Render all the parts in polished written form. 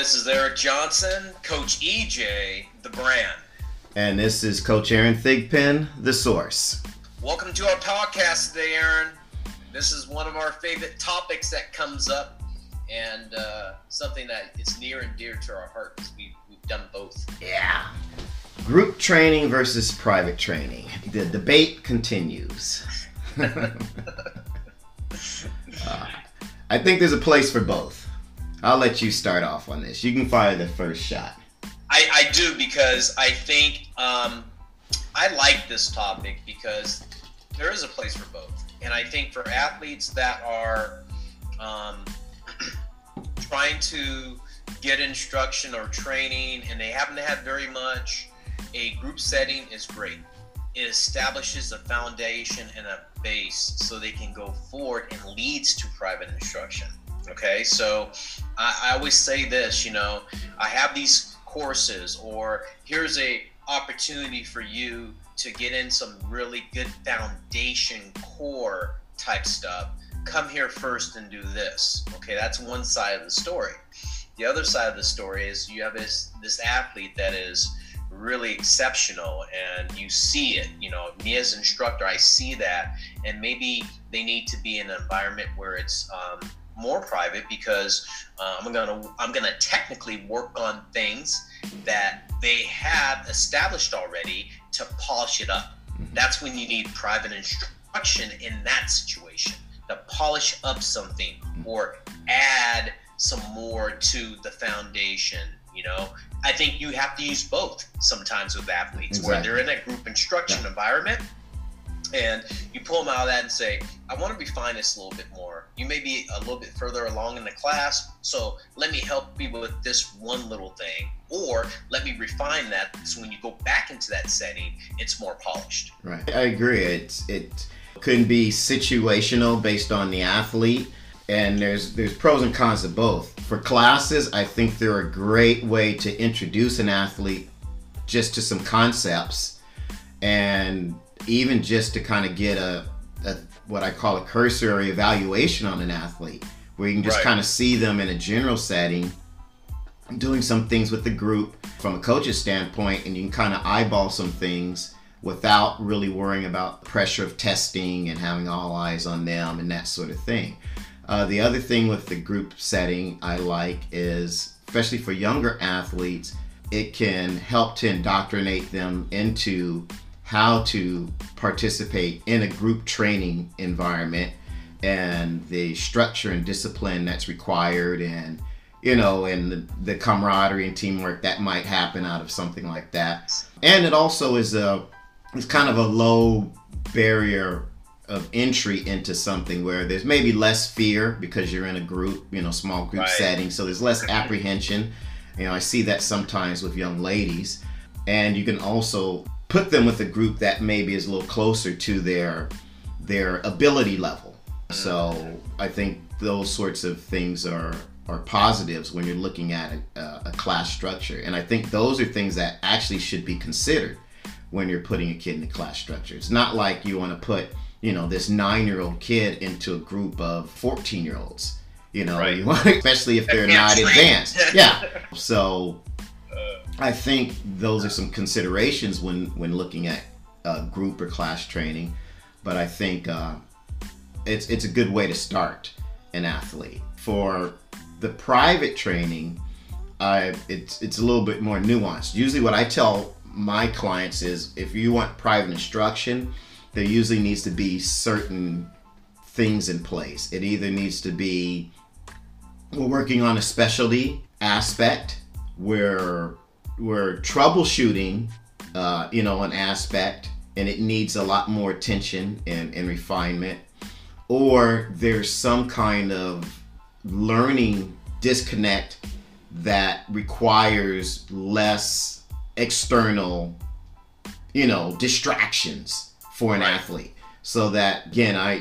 this is Eric Johnson, Coach EJ, the brand. And this is Coach Aaron Thigpen, the source. Welcome to our podcast today, Aaron. This is one of our favorite topics that comes up, and something that is near and dear to our heart because we've done both. Yeah. Group training versus private training. The debate continues. I think there's a place for both. I'll let you start off on this. You can fire the first shot. I do, because I think I like this topic because there is a place for both. And I think for athletes that are trying to get instruction or training and they haven't had very much, a group setting is great. It establishes a foundation and a base so they can go forward and leads to private instruction. Okay, so I always say this, I have these courses, or here's a opportunity for you to get in some really good foundation core type stuff. Come here first and do this. Okay, that's one side of the story. The other side of the story is you have this athlete that is really exceptional, and you see it. Me as an instructor, I see that, and maybe they need to be in an environment where it's more private, because I'm gonna technically work on things that they have established already to polish it up. That's when you need private instruction in that situation, to polish up something or add some more to the foundation. I think you have to use both sometimes with athletes. Exactly. Where they're in a group instruction environment, and you pull them out of that and say, I want to refine this a little bit more. You may be a little bit further along in the class, so let me help you with this one little thing, or let me refine that so when you go back into that setting, it's more polished. Right. I agree. It could be situational based on the athlete, and there's pros and cons of both. For classes, I think they're a great way to introduce an athlete just to some concepts, and even just to kind of get a what I call a cursory evaluation on an athlete, where you can just kind of see them in a general setting, doing some things with the group from a coach's standpoint, and you can kind of eyeball some things without really worrying about the pressure of testing and having all eyes on them and that sort of thing. The other thing with the group setting I like is, especially for younger athletes, it can help to indoctrinate them into how to participate in a group training environment and the structure and discipline that's required, and and the camaraderie and teamwork that might happen out of something like that. And it also is kind of a low barrier of entry into something where there's maybe less fear because you're in a group, small group setting, so there's less apprehension. I see that sometimes with young ladies, and you can also put them with a group that maybe is a little closer to their ability level. So I think those sorts of things are positives when you're looking at a class structure. And I think those are things that actually should be considered when you're putting a kid in a class structure. It's not like you want to put, this 9-year-old kid into a group of 14-year-olds. You want, especially if they're not advanced. Yeah. So I think those are some considerations when looking at group or class training, but I think it's a good way to start an athlete. For the private training, it's a little bit more nuanced. Usually what I tell my clients is, if you want private instruction, there usually needs to be certain things in place. It either needs to be, we're working on a specialty aspect where we're troubleshooting, an aspect, and it needs a lot more attention and refinement, or there's some kind of learning disconnect that requires less external, distractions for an athlete. So that, again, I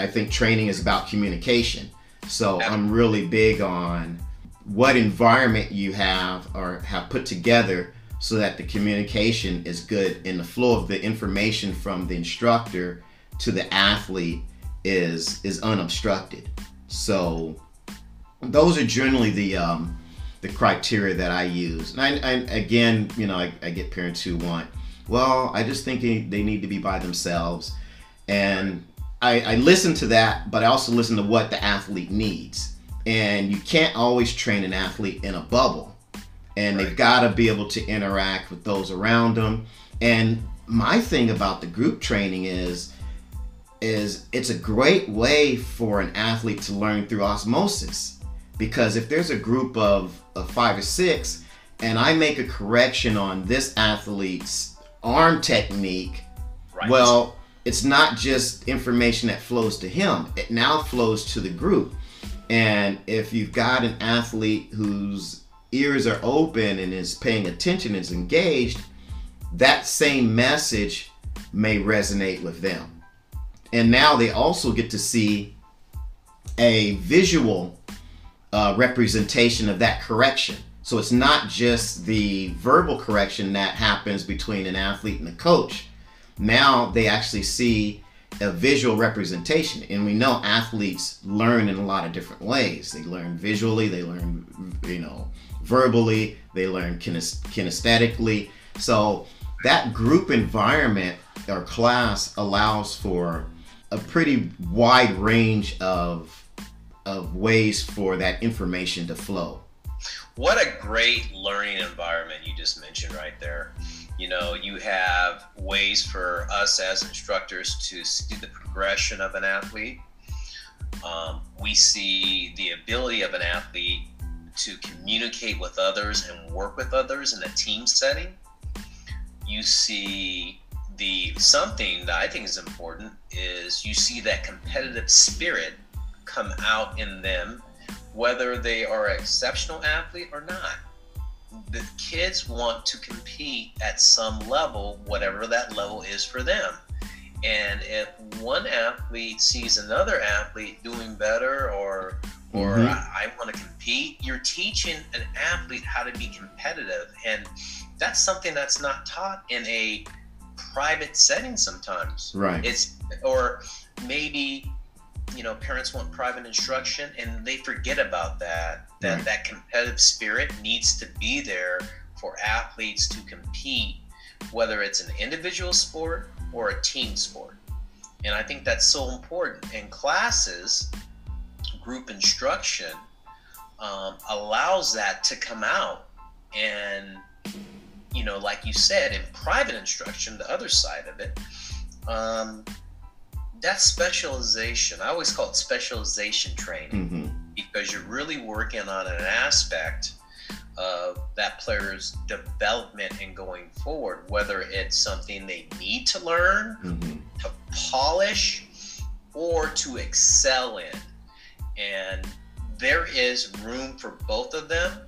think training is about communication. So I'm really big on what environment you have or have put together so that the communication is good and the flow of the information from the instructor to the athlete is unobstructed. So those are generally the the criteria that I use. And I again, you know, I get parents who want, well, I just think they need to be by themselves. And I listen to that, but I also listen to what the athlete needs. And you can't always train an athlete in a bubble. And they've got to be able to interact with those around them. And my thing about the group training is it's a great way for an athlete to learn through osmosis. Because if there's a group of 5 or 6 and I make a correction on this athlete's arm technique, well, it's not just information that flows to him. It now flows to the group. And if you've got an athlete whose ears are open and is paying attention, is engaged, that same message may resonate with them. And now they also get to see a visual representation of that correction. So it's not just the verbal correction that happens between an athlete and a coach. Now they actually see a visual representation. And we know athletes learn in a lot of different ways. They learn visually, they learn, verbally, they learn kinesthetically. So that group environment or class allows for a pretty wide range of ways for that information to flow. What a great learning environment you just mentioned right there. You have ways for us as instructors to see the progression of an athlete. We see the ability of an athlete to communicate with others and work with others in a team setting. You see something that I think is important is you see that competitive spirit come out in them, whether they are an exceptional athlete or not. The kids want to compete at some level, whatever that level is for them. And if one athlete sees another athlete doing better or I want to compete, you're teaching an athlete how to be competitive. And that's something that's not taught in a private setting sometimes. Right. Or maybe, parents want private instruction and they forget about that competitive spirit needs to be there for athletes to compete, whether it's an individual sport or a team sport. And I think that's so important. In classes, group instruction allows that to come out. And, like you said, in private instruction, the other side of it, that's specialization. I always call it specialization training, because you're really working on an aspect of that player's development and going forward, whether it's something they need to learn, to polish, or to excel in. And there is room for both of them,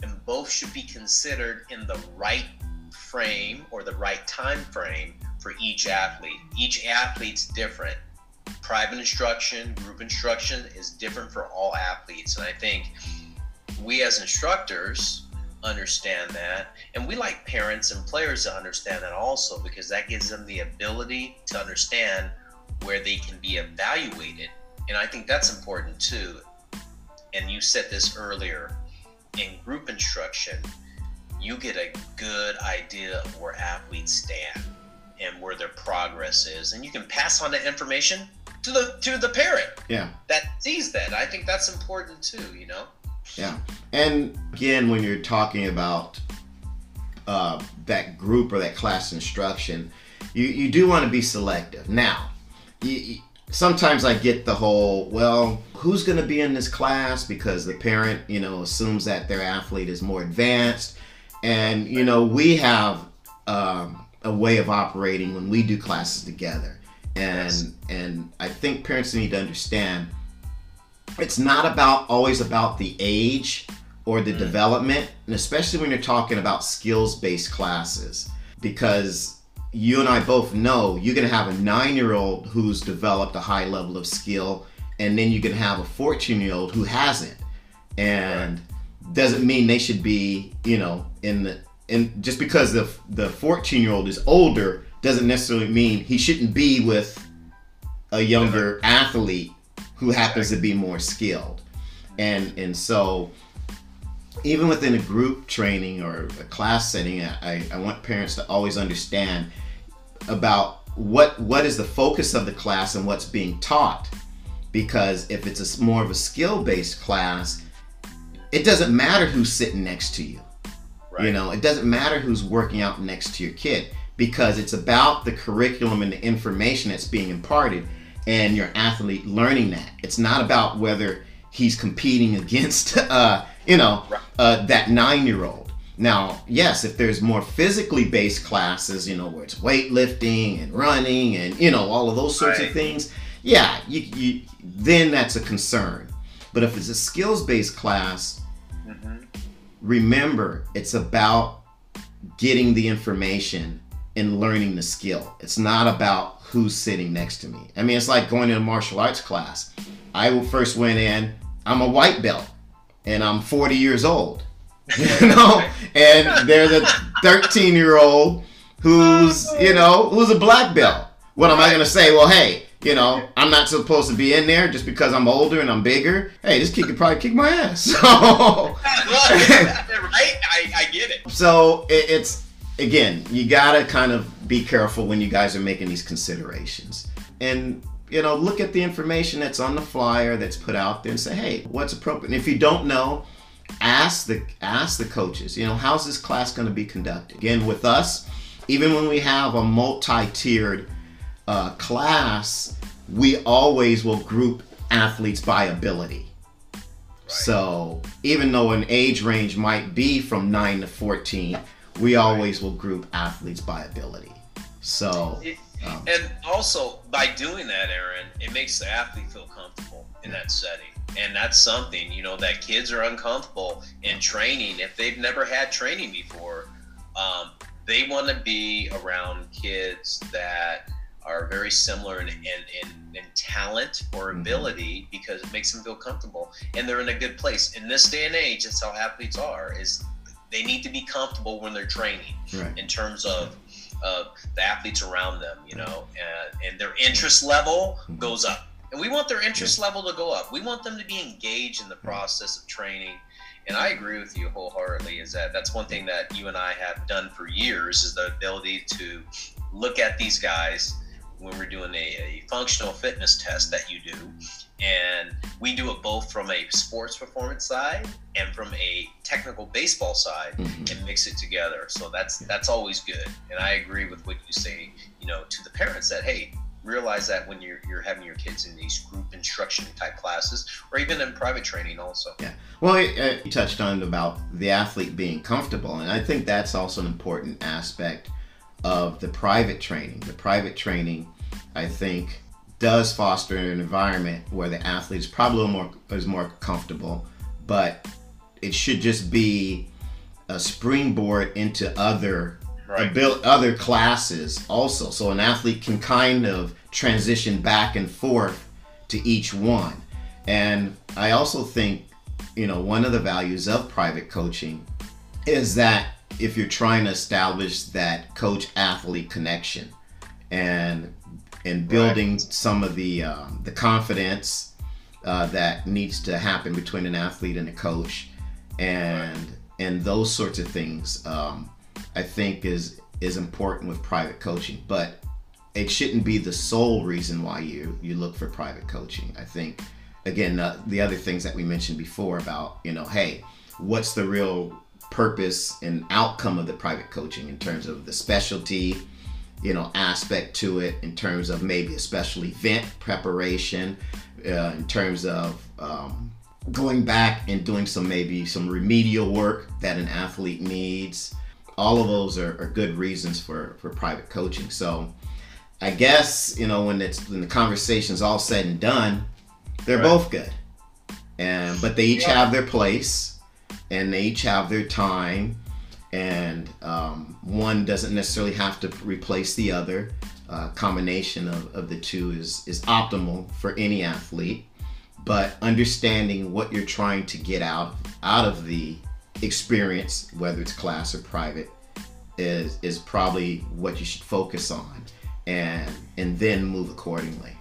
and both should be considered in the right frame or the right time frame for each athlete. Each athlete's different. Private instruction, group instruction is different for all athletes. And I think we as instructors understand that. And we like parents and players to understand that also, because that gives them the ability to understand where they can be evaluated. And I think that's important too. And you said this earlier, in group instruction, you get a good idea of where athletes stand and where their progress is. And you can pass on that information to the parent that sees that. I think that's important too, Yeah. And again, when you're talking about that group or that class instruction, you do want to be selective. Now, sometimes I get the whole, well, who's going to be in this class? Because the parent, assumes that their athlete is more advanced. And, we have a way of operating when we do classes together. And I think parents need to understand it's not always about the age or the development, and especially when you're talking about skills-based classes, because you and I both know you're going to have a 9-year-old who's developed a high level of skill, and then you can have a 14-year-old who hasn't. And doesn't mean they should be, and just because the 14-year-old is older doesn't necessarily mean he shouldn't be with a younger athlete who happens to be more skilled. And so even within a group training or a class setting, I want parents to always understand about what is the focus of the class and what's being taught. Because if it's more of a skill-based class, it doesn't matter who's sitting next to you. Right. You know, it doesn't matter who's working out next to your kid, because it's about the curriculum and the information that's being imparted and your athlete learning that. It's not about whether he's competing against, that 9-year-old. Now, yes, if there's more physically based classes, where it's weightlifting and running and, all of those sorts of things, yeah, you then that's a concern. But if it's a skills-based class, remember, it's about getting the information and learning the skill. It's not about who's sitting next to me. I mean, it's like going to a martial arts class. I first went in, I'm a white belt, and I'm 40 years old, and there's a 13-year-old who's a black belt. What am I going to say? Well, hey, I'm not supposed to be in there just because I'm older and I'm bigger. Hey, this kid could probably kick my ass. So, right? I get it. So it's, again, you got to kind of be careful when you guys are making these considerations. And, look at the information that's on the flyer that's put out there and say, hey, what's appropriate? And if you don't know, ask the coaches, how's this class going to be conducted? Again, with us, even when we have a multi-tiered class, we always will group athletes by ability. Right. So even though an age range might be from 9 to 14, we always will group athletes by ability. So and also by doing that, Aaron, it makes the athlete feel comfortable in that setting. And that's something, that kids are uncomfortable in training. If they've never had training before, they want to be around kids that are very similar in talent or ability, because it makes them feel comfortable and they're in a good place. In this day and age, that's how athletes are, is they need to be comfortable when they're training, right, in terms of the athletes around them, and their interest level goes up. And we want their interest level to go up. We want them to be engaged in the process of training. And I agree with you wholeheartedly, is that's one thing that you and I have done for years, is the ability to look at these guys when we're doing a functional fitness test that you do. And we do it both from a sports performance side and from a technical baseball side, and mix it together. So that's always good. And I agree with what you say, to the parents, that, hey, realize that when you're having your kids in these group instruction type classes, or even in private training also. Yeah. Well, you touched on about the athlete being comfortable, and I think that's also an important aspect of the private training. The private training, I think, does foster an environment where the athlete is probably more comfortable, but it should just be a springboard into other classes also, so an athlete can kind of transition back and forth to each one. And I also think, one of the values of private coaching is that if you're trying to establish that coach-athlete connection and building some of the confidence that needs to happen between an athlete and a coach, and those sorts of things, I think is important with private coaching. But it shouldn't be the sole reason why you look for private coaching. I think, again, the other things that we mentioned before about, hey, what's the real purpose and outcome of the private coaching in terms of the specialty, aspect to it, in terms of maybe a special event preparation, in terms of going back and doing some remedial work that an athlete needs. All of those are good reasons for private coaching. So I guess, when the conversation's all said and done, they're both good. But they each have their place, and they each have their time, and one doesn't necessarily have to replace the other. Combination of the two is optimal for any athlete. But understanding what you're trying to get out of the experience, whether it's class or private, is probably what you should focus on, and then move accordingly.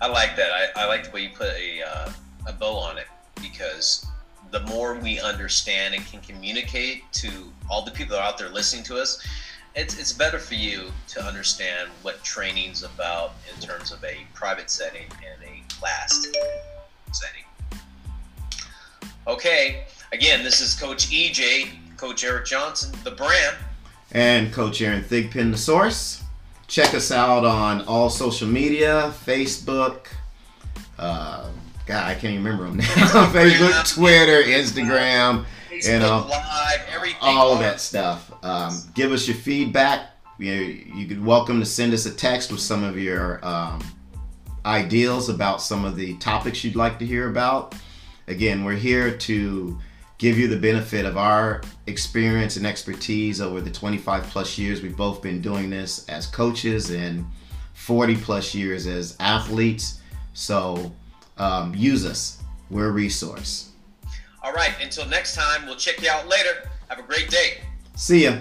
I like that. I like the way you put a bow on it, because the more we understand and can communicate to all the people that are out there listening to us, it's better for you to understand what training's about in terms of a private setting and a class setting. Okay, again, this is Coach EJ, Coach Eric Johnson, the brand, and Coach Aaron Thigpen, the source. Check us out on all social media, Facebook, God, I can't even remember them now. Facebook, Twitter, Instagram, Facebook Live, everything. All of that stuff. Give us your feedback. You could welcome to send us a text with some of your ideals about some of the topics you'd like to hear about. Again, we're here to give you the benefit of our experience and expertise over the 25 plus years we've both been doing this as coaches and 40 plus years as athletes. So use us. We're a resource. All right. Until next time, we'll check you out later. Have a great day. See ya.